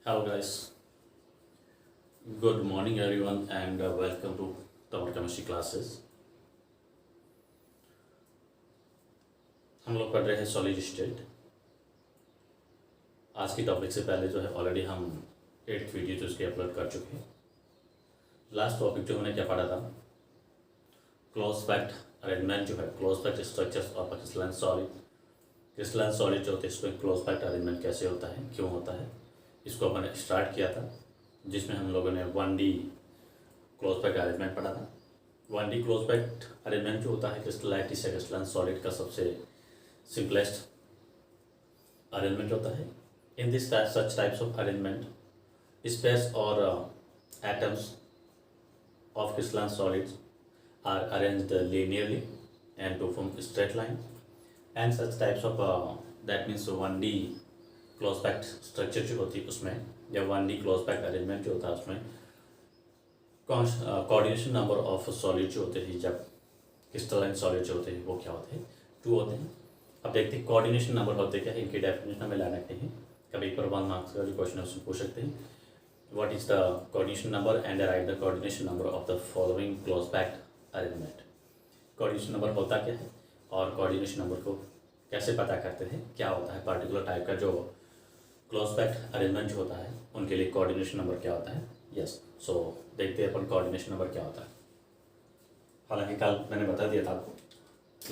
Hello guys, good morning everyone and welcome to our chemistry classes। हम लोग पढ़ रहे हैं सॉलिड स्टेट। आज की टॉपिक से पहले जो है ऑलरेडी हम 8th वीडियो जो उसकी अपलोड कर चुके हैं। लास्ट टॉपिक जो हमने क्या पढ़ा था, क्लोज पैक्ड अरेंजमेंट जो है, close packed structures of crystalline solid. Crystalline solid जो होते हैं इसमें क्लोज पैक्ड अरेंजमेंट कैसे होता है, क्यों होता है, इसको हमने स्टार्ट किया था, जिसमें हम लोगों ने 1D क्लोज पैक्ड अरेंजमेंट पढ़ा था। 1D क्लोज पैक्ड अरेंजमेंट जो होता है क्रिस्टलाइटिस से क्रिस्टलाइन सॉलिड का सबसे सिंपलेस्ट अरेंजमेंट होता है। In this such types of arrangement space और atoms of crystalline solids are arranged linearly and to form straight line, and such types of that means 1D close packed structure जो होती है उसमें या 1D close packed arrangement जो होता है उसमें कोऑर्डिनेशन नंबर ऑफ सॉलिड जो होते हैं, जब क्रिस्टलाइन सॉलिड जो होते हैं वो क्या होते हैं, 2 होते हैं। अब देखते हैं कोऑर्डिनेशन नंबर होते क्या है, इनकी डेफिनेशन हमें लाना चाहिए। कभी पर 1 मार्क्स का जो क्वेश्चन है उसमें पूछ सकते हैं, what is the coordination number and write the coordination number of the following close packed arrangement। Coordination number होता क्या है और कोऑर्डिनेशन नंबर को कैसे पता करते हैं, क्या होता है पर्टिकुलर टाइप का जो क्लोज पैक्ड अरेंजमेंट जो होता है उनके लिए कोऑर्डिनेशन नंबर क्या होता है। यस, सो देखते हैं अपन कोऑर्डिनेशन नंबर क्या होता है। हालांकि कल मैंने बता दिया था आपको,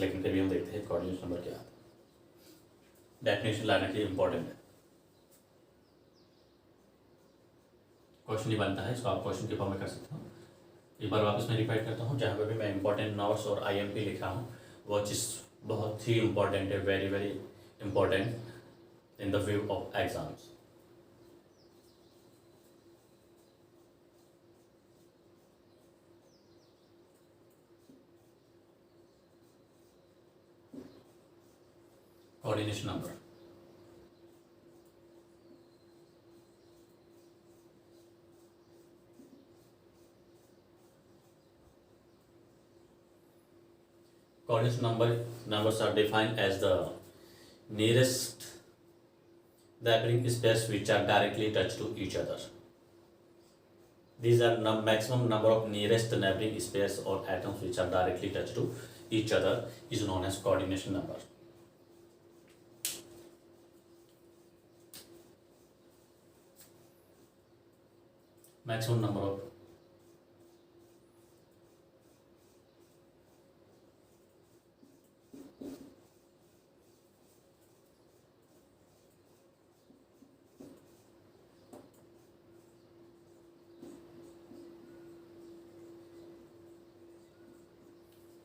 लेकिन फिर भी हम देखते हैं कोऑर्डिनेशन नंबर क्या होता है। डेफिनेशन लाने के लिए इम्पोर्टेंट है, क्वेश्चन ही बनता है, इसको आप क्वेश्चन के फॉर्म में कर सकते हो। एक बार वापस मैं रिपीट करता हूँ, जहाँ पे भी मैं इंपॉर्टेंट नोट्स और IMP लिखा हूँ वो चीज़ बहुत ही इम्पॉर्टेंट है, very very important in the view of exams. Coordination number numbers are defined as the nearest neighboring space which are directly touched to each other. These are maximum number of nearest neighboring space or atoms which are directly touched to each other is known as coordination number. Maximum number of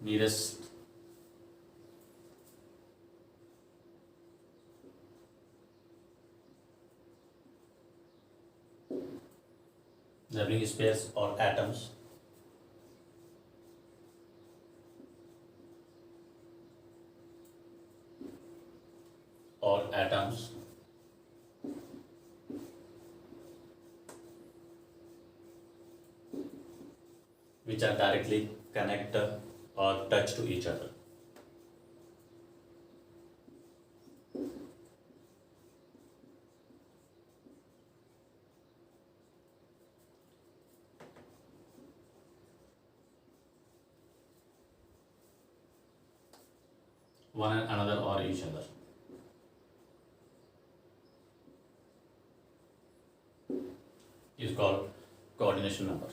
nearest neighboring space or atoms which are directly connected or touch to each other. One and another or each other is called coordination number.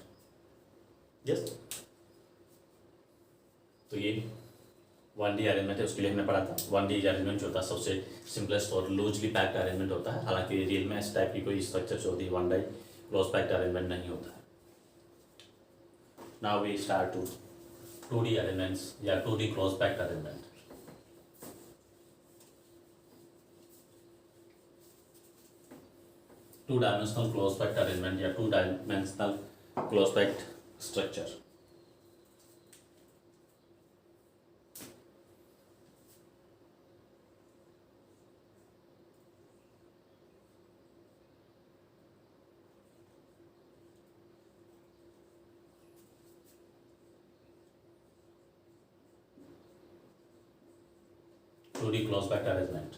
Yes, तो ये 1D arrangement है, उसके लिए हमने पढ़ा था। 1D arrangement जो होता है सबसे सिंपलेस्ट और लूजली पैक्ड अरेंजमेंट होता है। हालांकि रियल में इस टाइप की कोई स्ट्रक्चर जो होती है 1D क्लोज पैक्ड अरेंजमेंट नहीं होता है। Now we start to 2D arrangements या 2D close packed arrangement. Two dimensional close packed arrangement या 2 dimensional close packed structure. Two D close packed arrangement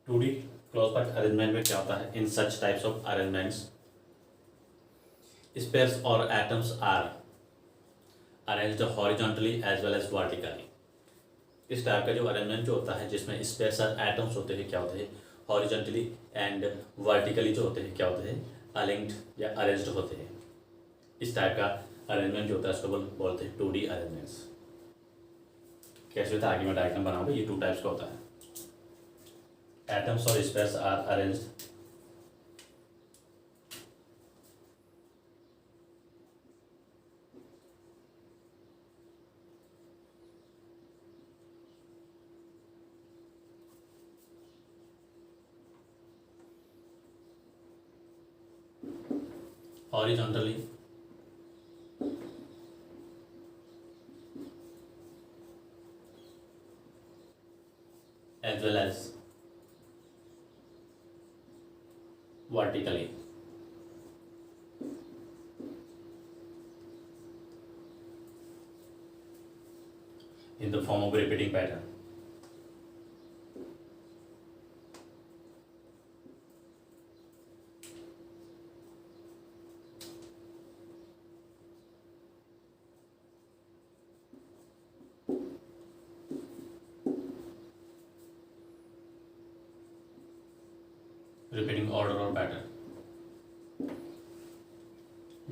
2D close packed arrangement में क्या होता है? In such types of arrangements spheres और atoms are arranged horizontally as well as vertically. इस type का जो arrangement जो होता है जिसमें स्पेयर्स और एटम्स होते हैं क्या होते हैं? हॉरिजॉन्टली एंड वर्टिकली जो होते हैं क्या होते हैं? अलिंक्ड या अरेंज्ड होते हैं। इस टाइप का अरेंजमेंट जो होता है उसको बोलते हैं 2D अरेंजमेंट्स। कैसे होता है आगे मैं डायग्राम बनाऊंगा। ये 2 टाइप्स का होता है। एटम्स और spheres are arranged horizontally as well as vertically in the form of repeating pattern. Repeating order or pattern.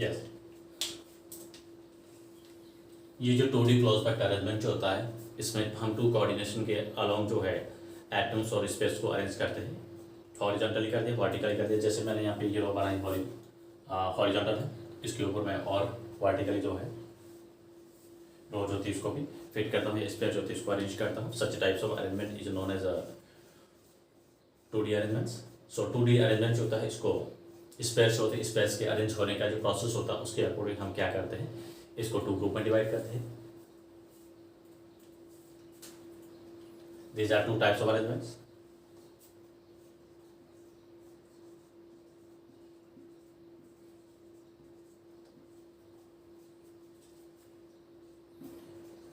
Yes. ये जो 2D क्लोज पैक्ट अरेंजमेंट जो होता है इसमें हम 2 कोऑर्डिनेशन के अलोंग जो है एटम्स और स्पेस को अरेंज करते हैं। हॉरिजॉन्टली कर दिया, वर्टिकली कर दिया। जैसे मैंने यहाँ पे ये रो बनाई हॉरिजॉन्टल है, इसके ऊपर मैं और वर्टिकली जो है रो जो थी उसको भी फिट करता हूँ, स्पेस जो थी उसको अरेंज करता हूँ। Such types of arrangement is known as 2D arrangements. So 2D arrangement जो होता है इसको स्पेस होते हैं, स्पेस के अरेंज होने का जो प्रोसेस होता है उसके अकॉर्डिंग हम क्या करते हैं, इसको 2 ग्रुप में डिवाइड करते हैं। These are 2 types of arrangements.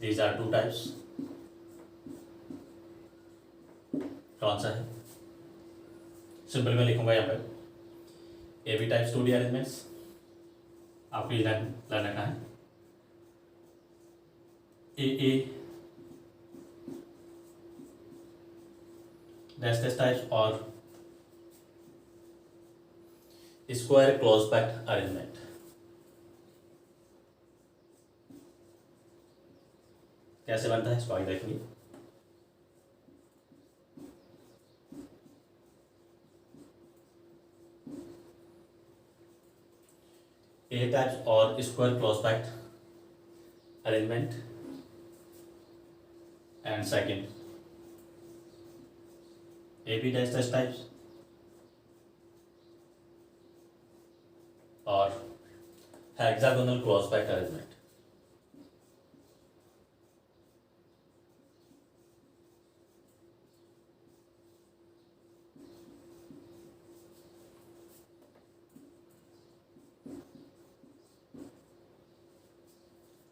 These are 2 types. कौन सा है? सिंपल में लिखूंगा यहाँ पर ए बी टाइप्स 2D अरेंजमेंट्स। आपको ये लाना कहाँ है? ए डैश टाइप्स और स्क्वायर क्लोज पैक्ट अरेंजमेंट। कैसे बनता है इसको आगे देखेंगे। ए टाइप्स और square close packed arrangement and second AB dash types और hexagonal close packed arrangement।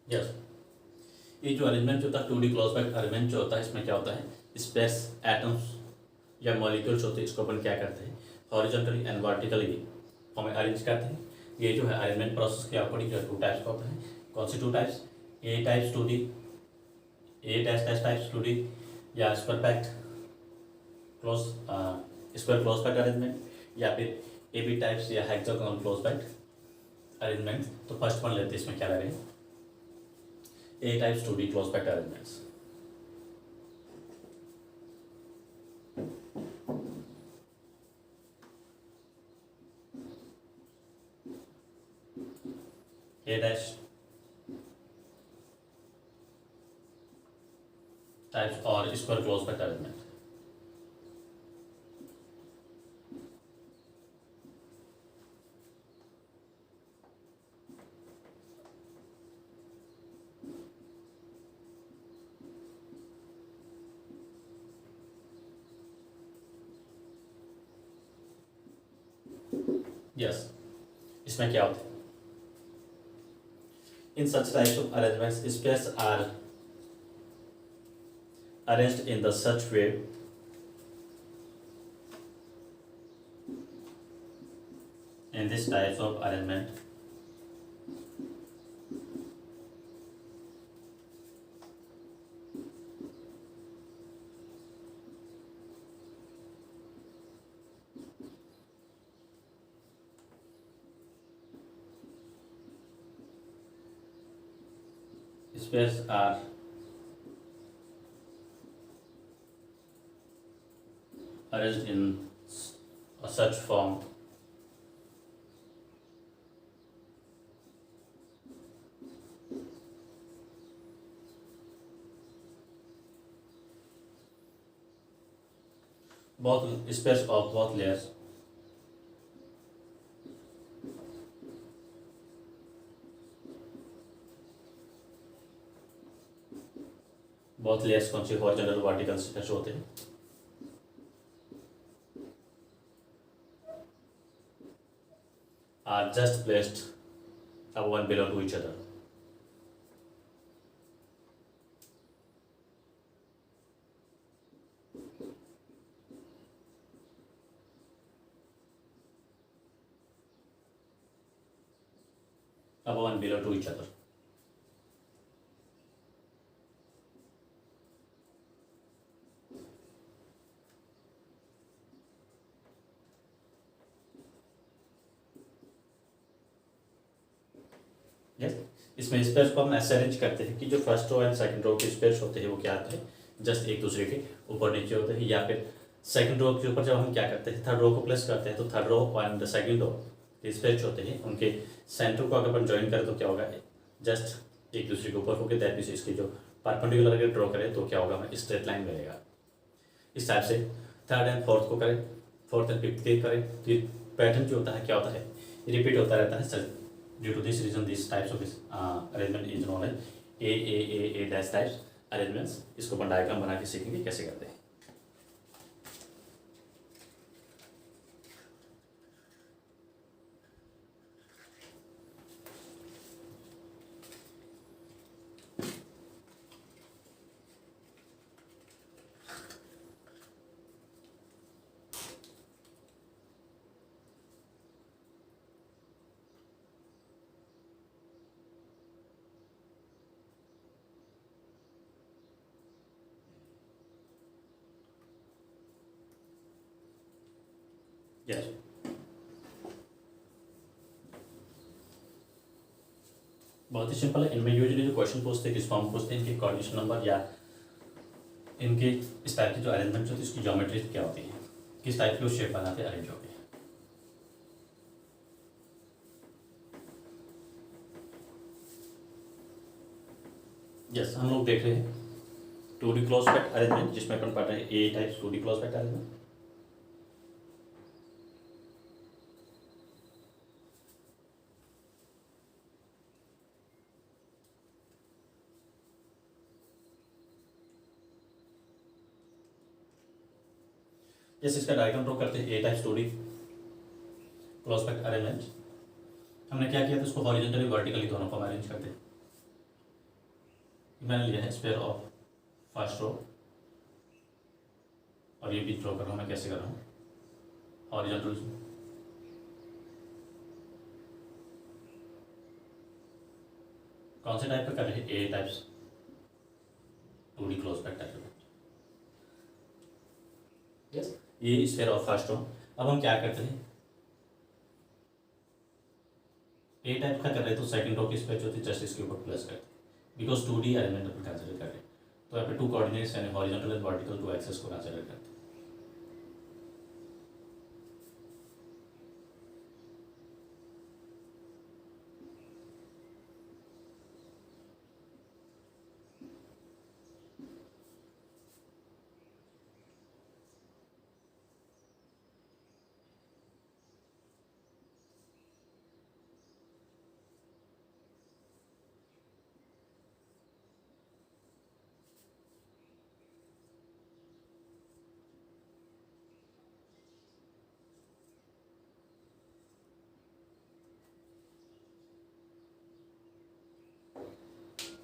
Yes, ये जो अरेंजमेंट जो होता है 2D क्लोज पैक्ड अरेंजमेंट जो होता है इसमें क्या होता है, स्पेस एटम्स या मॉलिक्यूल्स होते हैं इसको अपन क्या करते हैं हॉरिजॉन्टली एंड वर्टिकली हमें अरेंज करते हैं। ये जो है अरेंजमेंट प्रोसेस के अकॉर्डिंग 2 टाइप्स का होता है। कौन सी 2 types? A types 2D, A dash types 2D या square packed close square close packed arrangement या फिर ए बी टाइप्स या हेक्सागोनल क्लोज पैक्ड अरेंजमेंट। तो फर्स्ट वन लेते हैं, इसमें क्या लग रहे हैं A types 2D close packed arrangements. A dash types or square close packed arrangement। Yes, इसमें क्या होता है? In such types of arrangements, spaces are arranged in the such way in this types of arrangement, spares are arranged in such form both spares of both layers कौन सी horizontal vertical से touch होते हैं are just placed above and below to each other. Above and below to each other. Yes? इसमें space को हम ऐसे arrange करते हैं कि जो first row and second row के स्पेस होते हैं वो क्या होते हैं जस्ट एक दूसरे के ऊपर नीचे होते हैं, या फिर सेकंड रो के ऊपर जब हम क्या करते हैं थर्ड रो को प्लेस करते हैं तो third row and second row के स्पेस होते हैं उनके सेंटर को अगर अपन ज्वाइन करें तो क्या होगा जस्ट एक दूसरे के ऊपर होकर दैट मींस इसके जो परपेंडिकुलर अगर ड्रॉ करें तो क्या होगा हमें स्ट्रेट लाइन मिलेगा। इस टाइप से थर्ड एंड फोर्थ को करें, फोर्थ एंड फिफ्थ के करें तो ये पैटर्न जो होता है क्या होता है रिपीट होता रहता है। Due to this reason, these types of arrangement is known as A dash types arrangements। इसको अपन डायग्राम बना के सीखेंगे कैसे करते हैं। Yes. बहुत ही सिंपल है। इनमें यूजुअली जो क्वेश्चन पूछते हैं किस फॉर्म पूछते हैं इनके कोऑर्डिनेशन नंबर या इनके इस टाइप की जो अरेंजमेंट होती है इसकी ज्योमेट्री क्या होती है, किस टाइप की वो शेप बनाते अरेंज होते हैं। यस, हम लोग देख रहे हैं 2D क्लोज पैक्ट अरेंजमेंट जिसमें अपन पढ़ रहे हैं A type 2D close packed arrangement. जैसे इसका डायग्राम ड्रॉ करते हैं A type 2D close packed arrangement. हमने क्या किया था उसको हॉरिजॉन्टली वर्टिकली दोनों को अरेंज करते हैं। मैंने लिया है स्क्वायर ऑफ फर्स्ट रो और ये भी ड्रॉ कर रहा हूँ मैं कैसे कर रहा हूँ हॉरिजॉन्टल कौन से टाइप का कर रहे हैं A types 2D close packed arrangement. Yes, ये स्क्वायर ऑफ फर्स्ट रो। अब हम क्या करते हैं ए टाइप का कर रहे हैं तो सेकंड रो की स्पेस होती है जस्ट इसके ऊपर प्लस करते हैं because 2D element upon consider कर रहे हैं तो यहाँ पे टू कोऑर्डिनेट्स यानी horizontal and vertical two axes को कंसिडर करते हैं।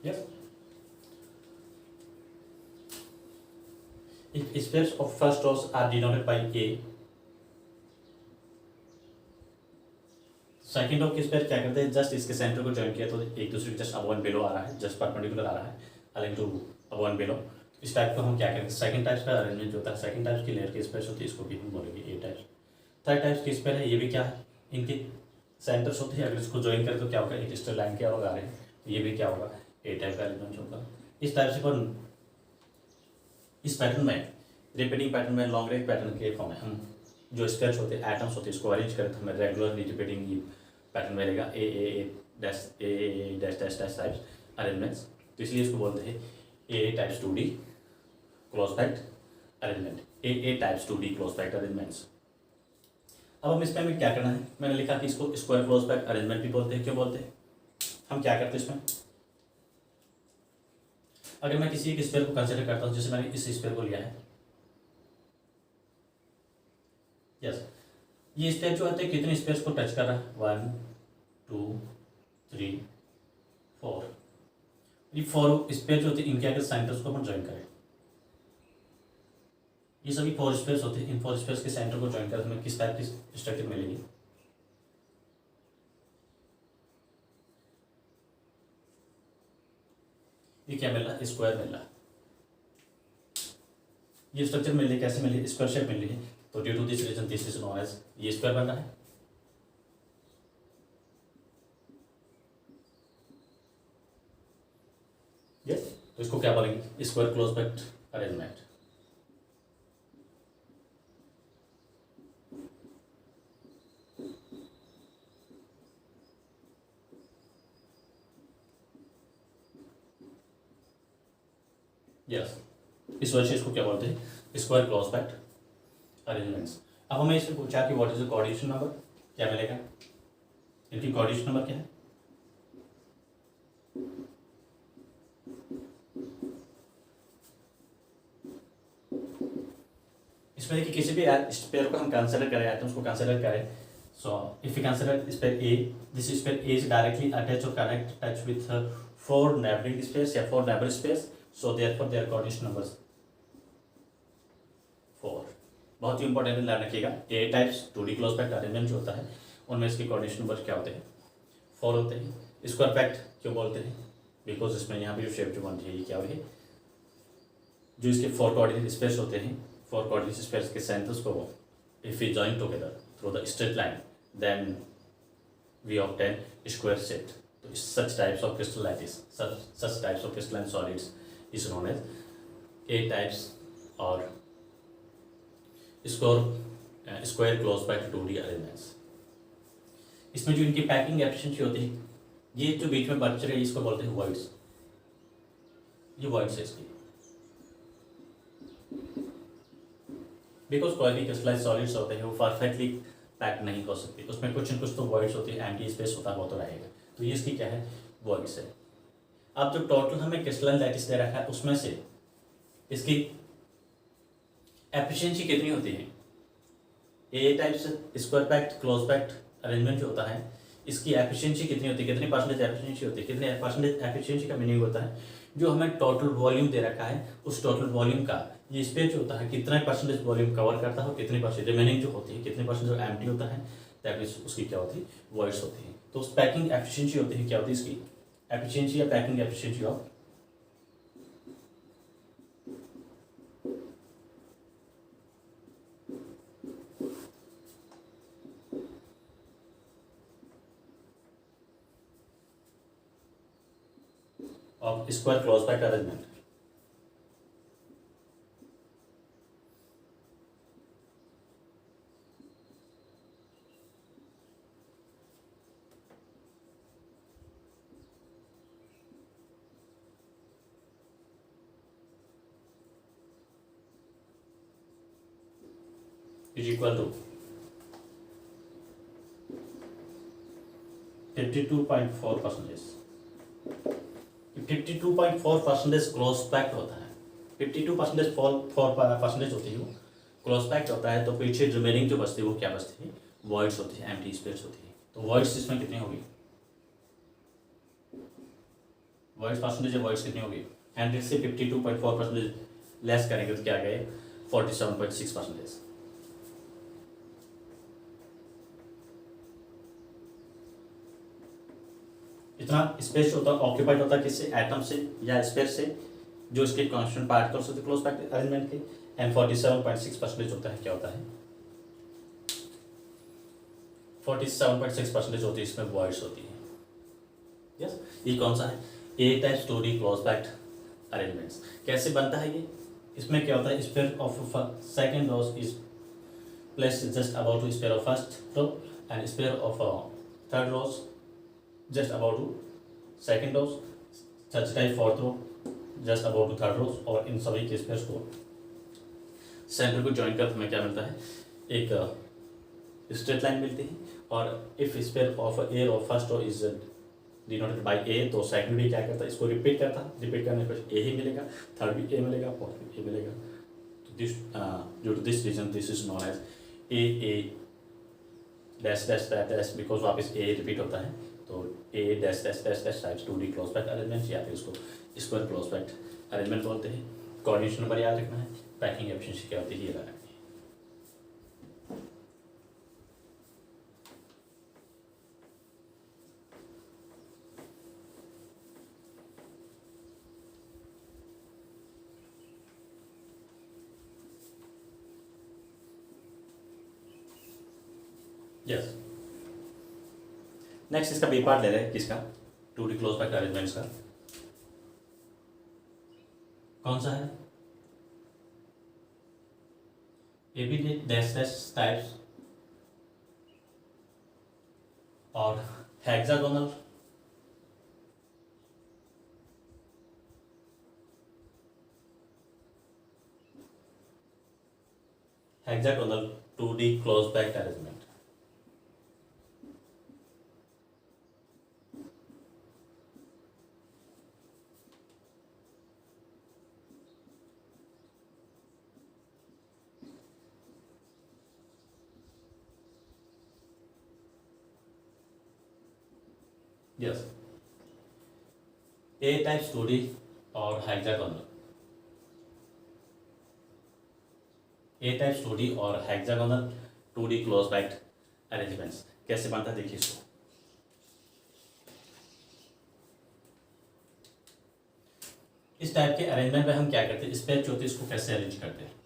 Yes. If spheres of first rows are denoted by A, second of किस पेयर क्या करते हैं, जस्ट इसके सेंटर को ज्वाइन किया तो एक दूसरे के जस्ट अबव एंड बिलो आ रहा है, जस्ट परपेंडिकुलर आ रहा है, align to above and below. इस टाइप को हम क्या करेंगे, सेकंड टाइप्स का अरेंजमेंट होता है, सेकंड टाइप्स की लेयर की स्पेस होती है, इसको भी हम बोलेंगे ए टाइप्स। थर्ड टाइप्स की स्पेयर है, ये भी क्या है, इनके सेंटर्स होते हैं, अगर इसको ज्वाइन करें तो क्या होगा, एक स्ट्रेट लाइन के अलग आ रहे हैं, तो ये भी क्या होगा, ए टाइप का अरेंजमेंट होगा। इस टाइप से पर इस पैटर्न में, रिपीटिंग पैटर्न में, लॉन्ग रेंज पैटर्न के फॉर्म में हम जो स्टेप्स होते हैं, एटम्स होते हैं, इसको अरेंज करें तो हमें रेगुलरली रिपीटिंग ये पैटर्न मिलेगा, A dash dash dash types arrangements. तो इसलिए इसको बोलते हैं A types 2D close packed arrangement, A types 2D close packed arrangements. अब हम इसमें हमें क्या करना है, मैंने लिखा कि इसको स्क्वायर क्लोज पैक्ट अरेंजमेंट भी बोलते हैं। क्यों बोलते हैं, हम क्या करते हैं इसमें, अगर मैं किसी एक स्पेयर को कंसिडर करता हूँ, जैसे मैंने इस स्पेयर को लिया है, यस, ये स्पेयर जो होते हैं कितने स्पेयर्स को टच कर रहा है, 1 2 3 4, ये 4 स्पेयर जो होते हैं, इनके अगर सेंटर्स को हम ज्वाइन करें, ये सभी 4 स्पेयर्स होते हैं, इन 4 स्पेयर्स के सेंटर को ज्वाइन करें तो हमें किस टाइप की स्ट्रक्चर मिलेगी, ये क्या मिल रहा है, स्क्वायर मिल रहा है। ये स्ट्रक्चर मिल रही है, कैसे मिल रही है, स्क्वायर शेप मिल रही है, तो due to this reason this is known as, ये स्क्वायर बन रहा है। यस, तो इसको क्या बोलेंगे, square close packed arrangement. Yes, इस वजह से इसको क्या बोलते हैं, स्क्वायर क्लोज पैक्ट अरेंजमेंट्स। अब हमें इससे पूछा कि what is the coordination number, क्या मिलेगा, इनकी कोऑर्डिनेशन नंबर क्या है, इसमें कि किसी भी स्पेयर को हम कंसिडर करें, एटम्स को कंसिडर करें, so if you consider sphere A, this sphere A is directly attach और connect touch with 4 neighbouring spheres या 4 neighbour spheres, so therefore their coordination numbers 4। बहुत ही इंपॉर्टेंट ध्यान रखिएगा, A types 2D close packed arrangement जो होता है उनमें इसके कोऑर्डिनेशन नंबर क्या होते हैं, 4 होते हैं। स्क्वायर पैक्ट क्यों बोलते हैं, बिकॉज इसमें यहाँ पे जो शेप जो बनती है ये क्या हो रही है, जो इसके 4 कोऑर्डिनेट स्पेयर्स होते हैं, 4 कोऑर्डिनेट स्पेयर्स के सेंटर्स को if we join together through the straight line then we obtain square set. तो such types of crystallitis, such types of crystalline solids is known as A types or square close packed 2D arrangements. इसमें जो इनकी packing efficiency होती है, ये जो बीच में बच रहे हैं इसको बोलते हैं वॉइड्स, ये वॉइड्स है इसकी, बिकॉज कोई भी क्रिस्टलाइज्ड सॉलिड्स होते हैं वो परफेक्टली पैक नहीं हो सकती, उसमें कुछ न कुछ तो वॉइड्स होती है, एम्प्टी स्पेस होता है, वो तो रहेगा, तो ये इसकी क्या है, वॉइड्स है। अब जो टोटल हमें क्रिस्टलाइन लैटिस दे रखा है उसमें से इसकी एफिशिएंसी कितनी होती है, A types square packed close packed arrangement जो होता है इसकी एफिशिएंसी कितनी होती है, कितनी परसेंटेज एफिशिएंसी होती है, कितने परसेंटेज एफिशिएंसी का मीनिंग होता है, जो हमें टोटल वॉल्यूम दे रखा है उस टोटल वॉल्यूम का ये स्पेस जो होता है कितना परसेंटेज वॉल्यूम कवर करता है, कितनी परसेंट रिमेनिंग जो होती है, कितने परसेंट जो एम्प्टी होता है, दैट मींस उसकी क्या होती है, वॉइड्स होती है। तो उस पैकिंग एफिशिएंसी होती है, क्या होती है इसकी एफिशिएंसी या packing efficiency of square close packed arrangement. is equal to 52.4%। 52.4% close packed होता है, 52% होती है वो क्लोज पैक्ट होता है, तो पीछे रिमेनिंग जो बचती है वो क्या बचती है, वॉइड्स होती है, एम्प्टी स्पेस होती है। तो वॉइड्स इसमें कितनी होगी, वॉइड्स परसेंटेज वॉइड्स कितनी होगी, 100 से 52.4% लेस करेंगे तो क्या गए 47.6%। इतना स्पेस होता है ऑक्यूपाइड होता है किससे, एटम से या स्पेयर से, जो इसके कॉन्स्टिट्यूएंट पार्टिकल्स होते हैं क्लोज पैक्ड अरेंजमेंट के, एंड 47.6% होता है क्या होता है, 47.6% होती है इसमें वॉइड्स होती है। यस, ये कौन सा है, A type story close packed arrangements. कैसे बनता है ये, इसमें क्या होता है, sphere of second rows is placed just about to sphere of first row, and sphere of third rows just about to second rows, such type fourth row just about to third rows, और इन सभी के spheres को centre को join कर हमें क्या मिलता है, एक स्ट्रेट लाइन मिलती है। और if sphere of a row first row is denoted by A, तो सेकंड भी क्या करता है, इसको रिपीट करता है, रिपीट करने पर ए ही मिलेगा, थर्ड भी ए मिलेगा, फोर्थ भी ए मिलेगा। तो this due to this reason this is known as A dash dash dash, because वापस ए रिपीट होता है, तो A dash dash dash dash types 2D close packed arrangement, या फिर इसको स्क्वायर क्लोज पैक्ड अरेंजमेंट बोलते हैं। कोऑर्डिनेशन नंबर याद रखना है, पैकिंग एफिशिएंसी क्या होती है ये रखना है। यस, नेक्स्ट इसका बी पार्ट ले रहे हैं, किसका, 2D क्लोज पैक्ड अरेंजमेंट्स का। कौन सा है, A B dash dash types और hexagonal hexagonal 2D close packed arrangement. Yes, A type 2D और हेक्सागोनल, ए टाइप 2D और hexagonal 2D close packed arrangements कैसे बनता है देखिए इसको। इस टाइप के अरेंजमेंट में हम क्या करते हैं, स्पेस जो होती है इसको कैसे अरेंज करते हैं।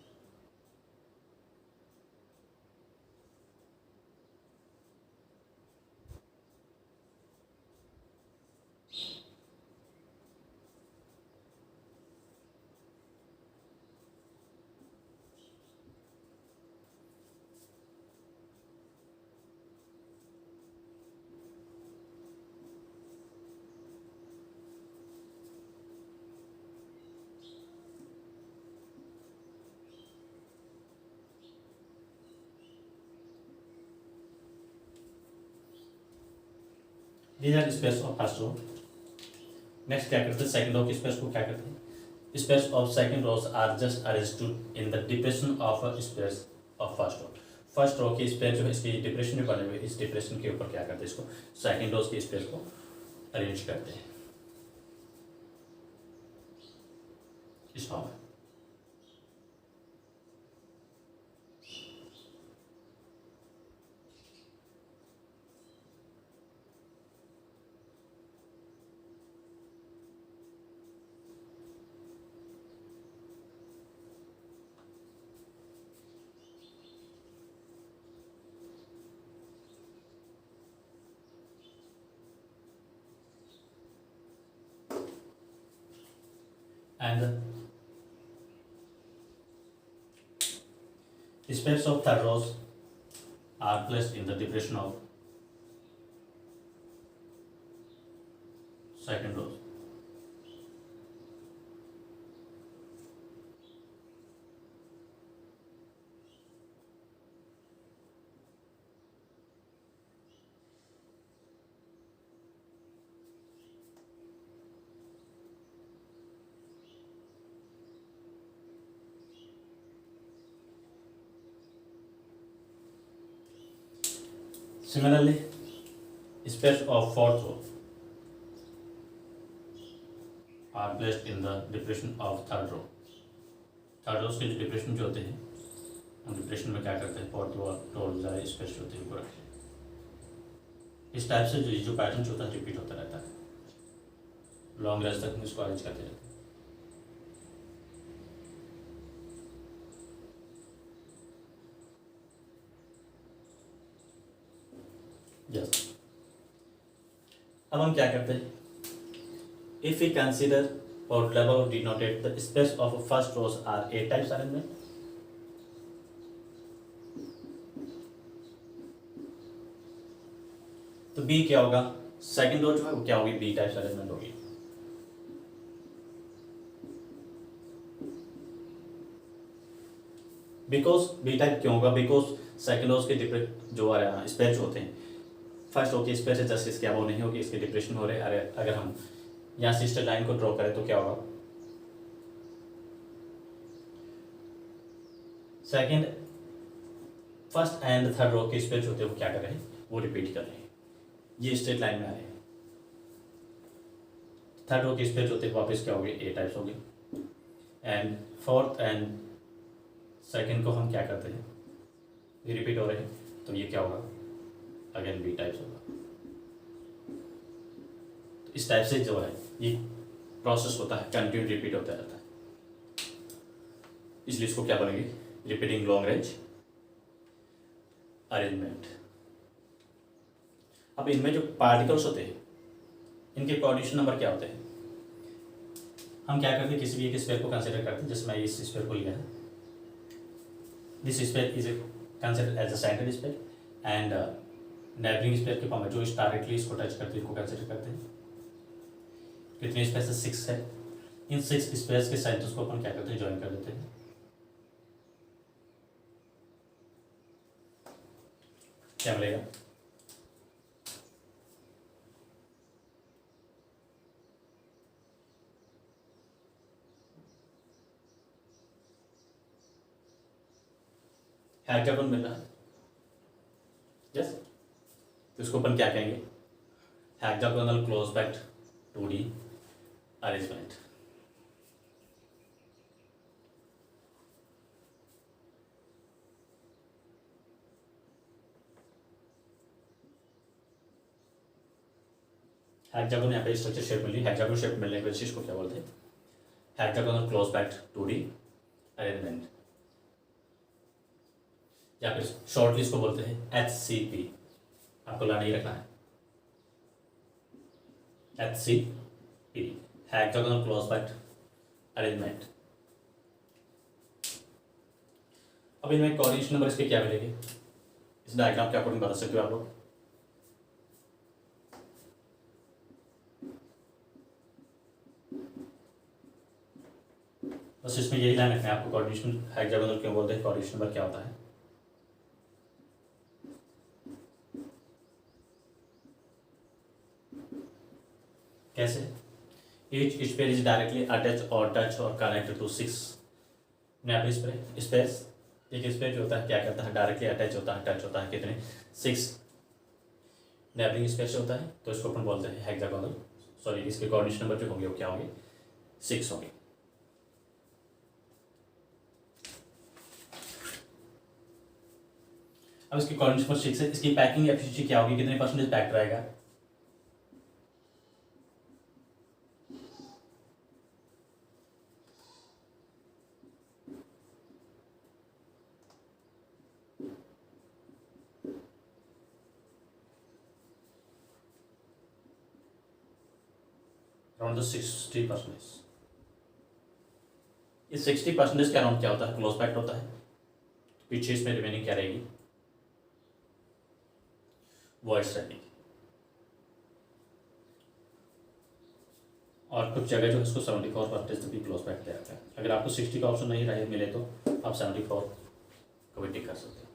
These are space of first row. Next क्या करते हैं, सेकंड रो की स्पेस को क्या करते हैं, space of second rows are just arranged in the depression of space of first row. First row की स्पेस जो है इसकी डिप्रेशन में बने हुए, इस डिप्रेशन के ऊपर क्या करते हैं, इसको सेकंड रोज की स्पेस को अरेंज करते हैं इस फॉर्म में। And the space of third rows are placed in the depression of second rows. Similarly, space of fourth row are placed in the depression of third row. Third rows के जो depression जो होते हैं, हम depression में क्या करते हैं, फोर्थ रो और स्पेस जो होते हैं वो रखते हैं। इस टाइप से जो पैटर्न होता है रिपीट होता रहता है। लॉन्ग रेंज तक हम इसको अरेंज करते रहते हैं। यस, अब हम क्या करते हैं, if we consider our level denoted the space of first rows are A types arrangement, तो बी क्या होगा, सेकंड रो जो है वो क्या होगी, बी टाइप्स अरेंजमेंट होगी। बिकॉज बी टाइप क्यों होगा, बिकॉज सेकंड रोज के जो स्पेस होते हैं, फर्स्ट रो की स्पेस है जस्ट इसके वो नहीं होगी, इसके डिप्रेशन हो रहे हैं। अगर हम यहाँ सिस्टर लाइन को ड्रॉ करें तो क्या होगा, second first and third row के स्पेस होते हैं वो क्या कर रहे हैं, वो रिपीट कर रहे हैं, ये स्ट्रेट लाइन में आ रहे हैं। थर्ड रो की स्पेस होते हैं वापस क्या होगी, ए टाइप्स होगी। एंड फोर्थ एंड सेकंड को हम क्या करते हैं, ये रिपीट हो रहे हैं, तो ये क्या होगा, अगेन बी टाइप्स होगा। तो इस टाइप से जो है ये प्रोसेस होता है, कंटिन्यू रिपीट होता रहता है, इसलिए इसको क्या बोलेंगे, रिपीटिंग लॉन्ग रेंज अरेंजमेंट। अब इनमें जो पार्टिकल्स होते हैं इनके कोऑर्डिनेशन नंबर क्या होते हैं, हम क्या करते हैं, किसी भी एक स्फीयर को कंसीडर करते हैं, जैसे मैं इस स्फीयर को लिया है, this sphere is consider as a centre sphere and neighbouring sphere के फॉर्म में जो डायरेक्टली इसको टच करते हैं इसको कंसीडर करते हैं। कितने स्पेस है, 6 है। इन 6 स्पेस के सेंटर्स को अपन क्या करते हैं, ज्वाइन कर देते हैं। क्या मिलेगा, हेक्सागोन मिल रहा है। यस, तो इसको अपन क्या कहेंगे, hexagonal close packed 2D arrangement. Hexagon यहाँ पे स्ट्रक्चर शेप मिली, हेक्सागोन शेप मिलने की वजह से इसको क्या बोलते हैं, hexagonal close packed 2D arrangement, या फिर शॉर्टली इसको बोलते हैं HCP। आपको लाना ही रखना है, HCP, hexagonal close packed arrangement. अब इनमें कोऑर्डिनेशन नंबर इसके क्या मिलेंगे, इस डायग्राम के अकॉर्डिंग बता सकते हो आप लोग। बस इसमें यही ध्यान रखना है आपको, कोऑर्डिनेशन हेक्सागोनल क्यों बोलते हैं, कोऑर्डिनेशन नंबर क्या होता है। कैसे, each sphere is directly attached or touch or connected to 6 neighbouring space. एक स्पेस जो होता है क्या करता है, डायरेक्टली अटैच होता है, टच होता है, कितने, 6 नेबरिंग स्पेस होता है, तो इसको अपन बोलते हैं हेक्सागोनल। सॉरी, इसके कोऑर्डिनेशन नंबर जो होंगे वो क्या होंगे, 6 होंगे। अब इसकी कोऑर्डिनेशन नंबर 6 है, इसकी पैकिंग एफिशिएंसी क्या होगी, कितने परसेंटेज पैक्ड रहेगा, अराउंड 60%। इस 60% के अराउंड क्या होता है, क्लोज पैक्ड होता है। पीछे इसमें रिमेनिंग क्या रहेगी, वॉइस रहेगी। और कुछ जगह जो है इसको 74% भी क्लोज पैक्ड दे रखा है। अगर आपको 60 का ऑप्शन नहीं रहे मिले तो आप 74 को भी टिक कर सकते हैं।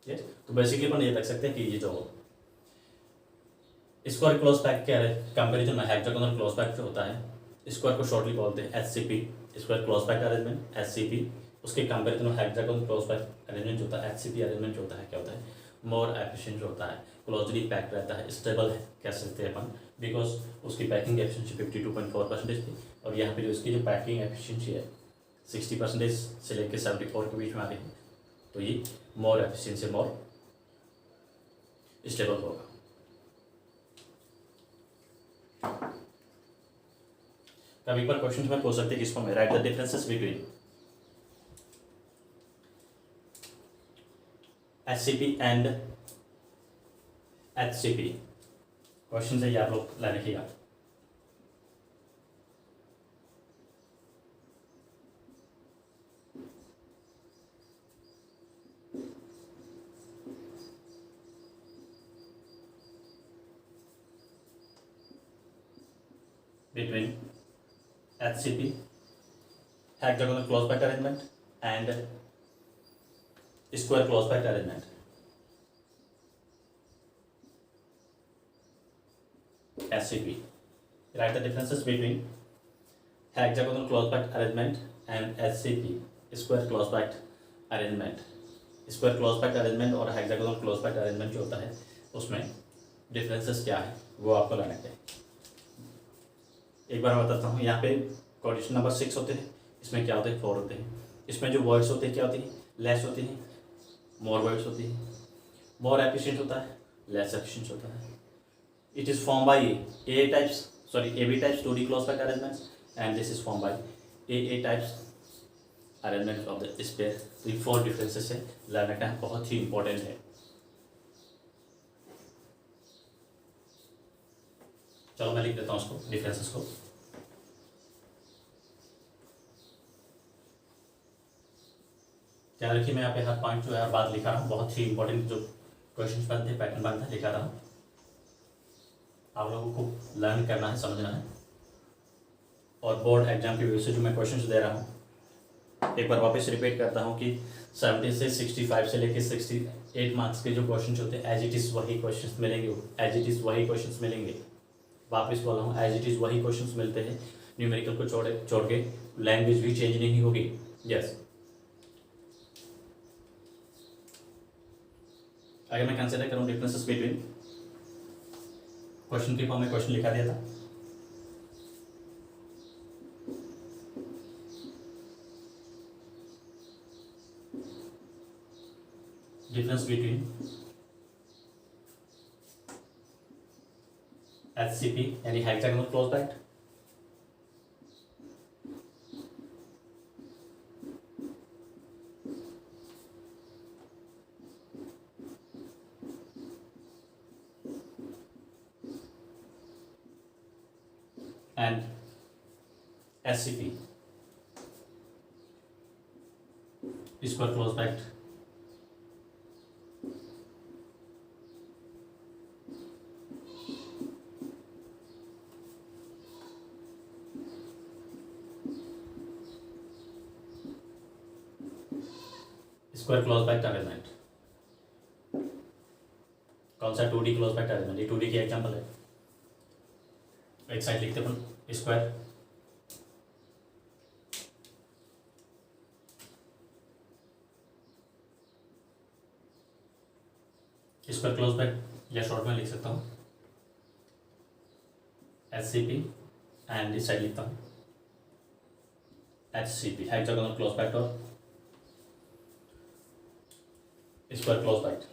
यस, तो बेसिकली अपन ये देख सकते हैं कि ये जो स्क्वायर क्लोज पैक के कंपेरिजन में हेक्सागोनल क्लोज पैक जो होता है, स्क्वायर को शॉर्टली बोलते हैं HCP, square close pack arrangement HCP। उसके कंपेरिजन में हेक्सागोनल क्लोज पैक अरेंजमेंट जो होता है, HCP अरेंजमेंट जो होता है, क्या होता है, मोर एफिशिएंट होता है, क्लोजली पैक रहता है, स्टेबल है कह सकते हैं अपन, बिकॉज उसकी पैकिंग एफिशिएंसी 52.4% थी। और यहाँ पे जो इसकी जो पैकिंग एफिशिएंसी है 60% से लेकर 74 के बीच में आ रही है, तो ये मोर एफिशिएंसी, मोर स्टेबल होगा। अब एक बार क्वेश्चन में पूछ सकते हैं किसको में, right the differences between HCP and HCP। Question है ये आप लोग लाने की याद। Between HCP hexagonal close packed arrangement and square close packed arrangement। HCP, write the differences between hexagonal close packed arrangement and HCP square close packed arrangement। Square close packed arrangement और hexagonal close packed arrangement जो होता है उसमें differences क्या है वो आपको लाने के। एक बार मैं बताता हूँ, यहाँ पे कोऑर्डिनेशन नंबर 6 होते हैं, इसमें क्या होते हैं 4 होते हैं। इसमें जो वर्ड्स होते हैं क्या होती हैं, लेस होती हैं, मोर वर्ड्स होती हैं। मोर एफिशिएंट होता है, लेस एफिशिएंट होता है। It is form by AB types 2D close packed arrangements and this is form by AA types arrangement of the sphere. तो ये 4 डिफरेंसेस है, लर्न करना बहुत ही इंपॉर्टेंट है। चलो मैं लिख देता हूँ उसको, डिफरेंसेस को। ध्यान रखिए मैं यहाँ पे हर पॉइंट जो है हर बात लिखा रहा हूँ, बहुत ही इंपॉर्टेंट जो क्वेश्चंस बनते हैं, पैटर्न बनता है, लिखा रहा हूँ। आप लोगों को लर्न करना है, समझना है। और बोर्ड एग्जाम की वजह से जो मैं क्वेश्चंस दे रहा हूँ, एक बार वापस रिपीट करता हूँ कि 70 से 65 से लेकर 68 मार्क्स के जो क्वेश्चंस होते हैं एज इट इज़ वही क्वेश्चंस मिलेंगे, एज इट इज़ वही क्वेश्चंस मिलेंगे। वापस बोला हूँ, एज इट इज़ वही क्वेश्चंस मिलते हैं, न्यूमेरिकल को छोड़ के लैंग्वेज भी चेंज नहीं होगी। यस, अगर मैं कंसिडर करूँ डिफरेंसेस बिटवीन, क्वेश्चन के फॉर्म में क्वेश्चन लिखा दिया था, डिफरेंस बिटवीन HCP यानी hexagonal close packed and SCP square close packed square close packed arrangement. कौन सा 2D क्लोज पैक्ड अरेंजमेंट, ये 2D की एग्जांपल है। एक साइड लिखते अपन स्क्वायर, स्क्वायर क्लोज पैक्ड या शॉर्ट में लिख सकता हूँ HCP एंड इस साइड लिखता हूँ HCP हेक्सागोनल क्लोज पैक्ड और square close packed.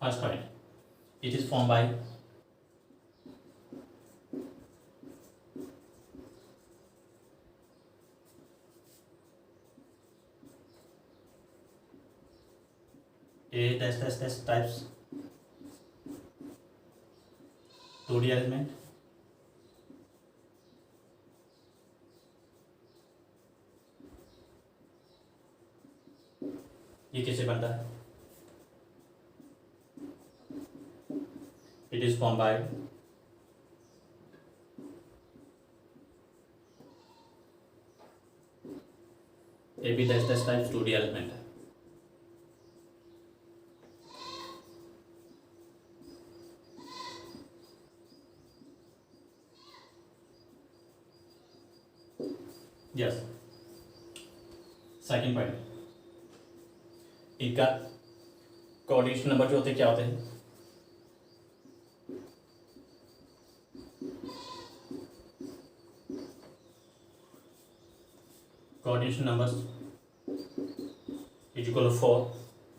First point, it is formed by A dash types 2D arrangement ये कैसे बनता है, it is formed by AB dash types 2D element है। यस, सेकंड पॉइंट, इनका कोऑर्डिनेशन नंबर जो होते हैं क्या होते हैं, coordination numbers is equal to 4,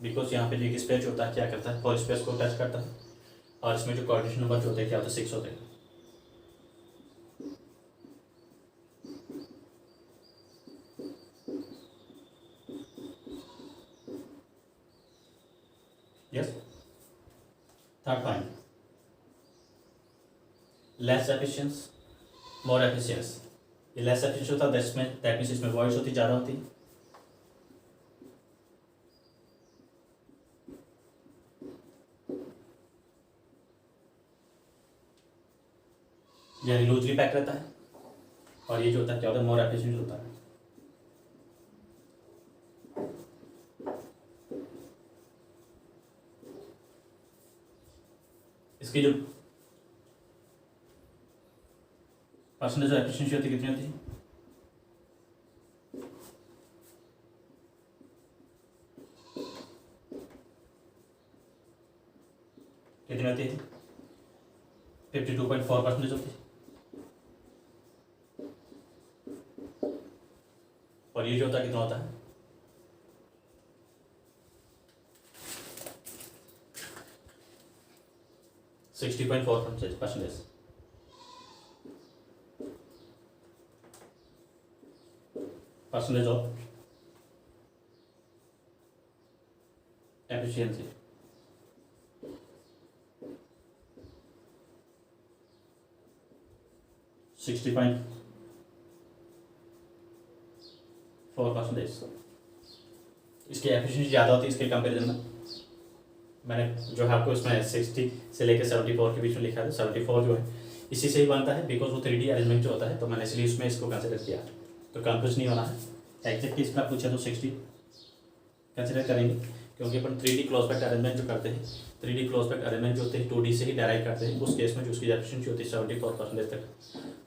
because यहाँ पे जो स्पेस होता है क्या करता है, और स्पेस को टच करता है, और इसमें जो कोऑर्डिनेशन नंबर जो होते हैं क्या होते हैं 6 होते हैं। थर्ड पॉइंट, लेस एफिशिएंस मोर एफिशिएंस। ये लेस एफिशिएंस होता है दैट मीन्स इसमें वॉइस होती ज़्यादा होती है, यानी लूजली पैक रहता है। और ये जो होता है क्या होता है, मोर एफिशिएंट होता है। इसकी जो परसेंटेज एफिशिएंसी होती है कितनी होती है, कितनी होती है, 52.4% होती है। और ये जो होता है कितना होता है, 60.4%। Percentage of efficiency. Sixty point 4%। इसकी एफिशिएंसी ज़्यादा होती है इसके कंपेरिजन में। मैंने जो है आपको इसमें 60 से लेकर 74 के बीच में लिखा है, 74 जो है इसी से ही बनता है, बिकॉज वो 3D अरेंजमेंट जो होता है, तो मैंने इसलिए इसमें इसको कंसिडर किया, तो कंफ्यूज नहीं होना है। एग्जैक्टली इसमें आप पूछे तो 60 कंसिडर करेंगे, क्योंकि अपन 3D क्लोज पैक्ट अरेंजमेंट जो करते हैं, 3D क्लोज पैक्ट अरेंजमेंट जो होते हैं 2D से ही डेराइव करते हैं, उस केस में जो उसकी एफिशिएंसी होती है 74% तक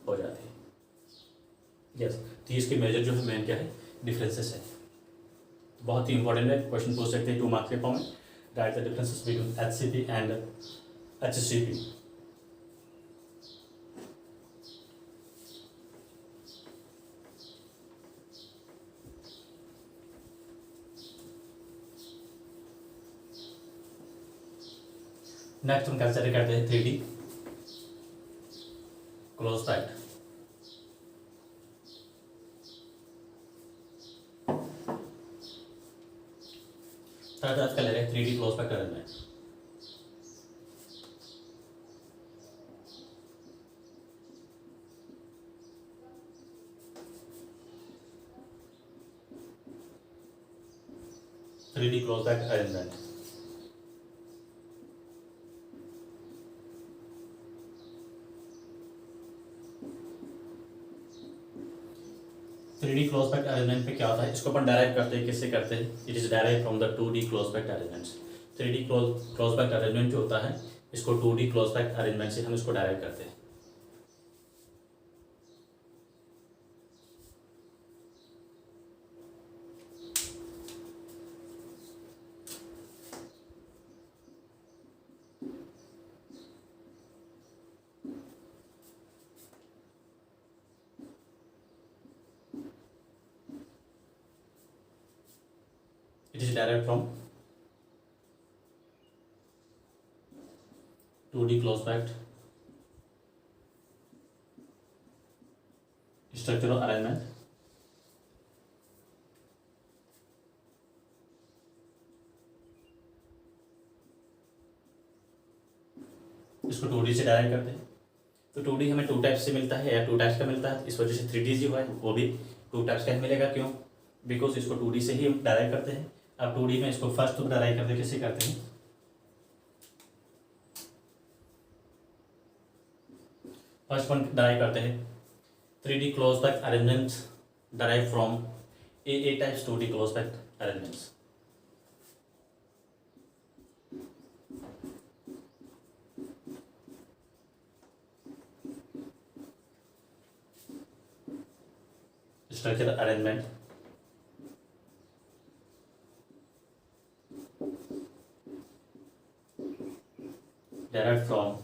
हो जाती है। यस, तो इसके मेजर जो है मेन क्या है, डिफरेंसेस है। बहुत ही इंपॉर्टेंट है, क्वेश्चन पूछ सकते हैं 2 मार्क्स के फॉर्म में। Right the differences between HCP and HCP। Next हम कंसिडर करते हैं 3D क्लोज पैक्ट। थर्ड आज का ले रहे हैं 3D close packed arrangement. Three D close packed arrangement. Three D close packed arrangement पे क्या होता है, इसको अपन डायराइव करते हैं, किससे करते हैं, it is derive from the 2D close packed arrangements. 3D close packed arrangement जो होता है, इसको 2D क्लोज पैक्ट अरेंजमेंट से हम इसको डायराइव करते हैं। It is derived from 2D close packed structural arrangement इसको 2D से डायराइव करते हैं। तो 2D हमें 2 टाइप्स से मिलता है या 2 टाइप्स का मिलता है, इस वजह से 3D जो है वो भी 2 टाइप्स का ही मिलेगा। क्यों? बिकॉज इसको 2D से ही हम डायराइव करते हैं। अब 2D में इसको फर्स्ट तो डायराइव करते कैसे करते हैं, फर्स्ट वन डायराइव करते हैं 3D close packed arrangements derive from AA types 2D close packed arrangements. Structural arrangement derived from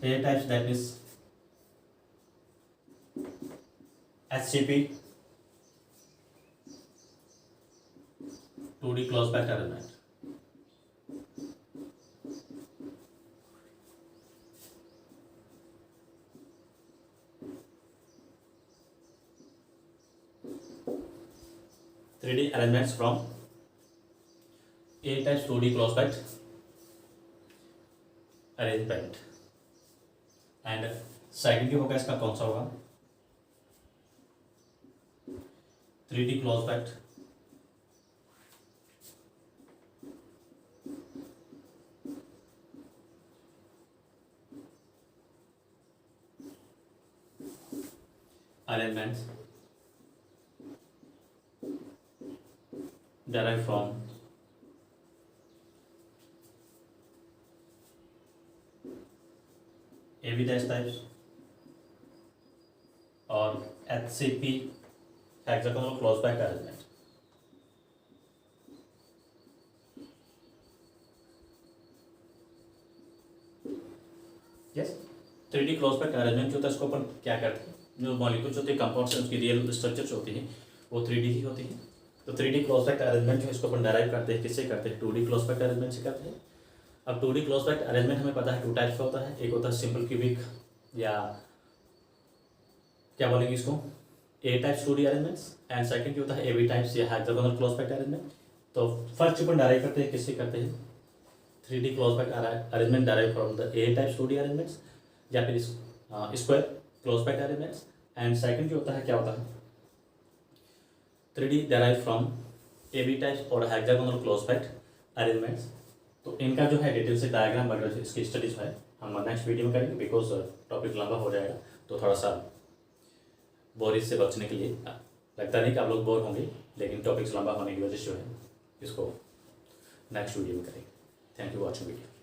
A types, that is HCP 2D close packed arrangement। Arrangements from A type 2D close packed arrangement and second होगा इसका कौन सा होगा 3D close packed arrangements derived from AB dash types और HCP hexagonal close packed arrangement. Yes, 3D close packed arrangement जो होता है इसको अपन क्या करते हैं, जो मॉलिक्यूल्स होते हैं कंपाउंड्स हैं उसकी रियल स्ट्रक्चर्स होती हैं वो 3D ही होती हैं। तो 3D क्लोज पैक्ड अरेंजमेंट जो है इसको अपन डेराइव करते हैं किससे करते हैं 2D क्लोज पैक्ड अरेंजमेंट से करते हैं। अब 2D क्लोज पैक्ड अरेंजमेंट हमें पता है 2 टाइप्स का होता है, एक होता है सिंपल क्यूबिक या क्या बोलेंगे इसको A types 2D arrangements and second जो होता है AB टाइप्स या हेक्सागोनल क्लोज पैक्ड अरेंजमेंट। तो फर्स्ट अपन डेराइव करते हैं किससे करते हैं 3D close packed arrangement derive from the A types 2D arrangements या फिर square close packed arrangements and second जो होता है क्या होता है 3D derive from AB types और हेक्सागोनल क्लोज पैक्ड अरेंजमेंट्स। तो इनका जो है डिटेल से डायग्राम वगैरह इसकी स्टडीज है हम नेक्स्ट वीडियो में करेंगे बिकॉज टॉपिक लंबा हो जाएगा। तो थोड़ा सा बोरिंग से बचने के लिए लगता नहीं कि आप लोग बोर होंगे, लेकिन टॉपिक्स लंबा होने की वजह से जो है इसको नेक्स्ट वीडियो में करेंगे। Thank you watching video.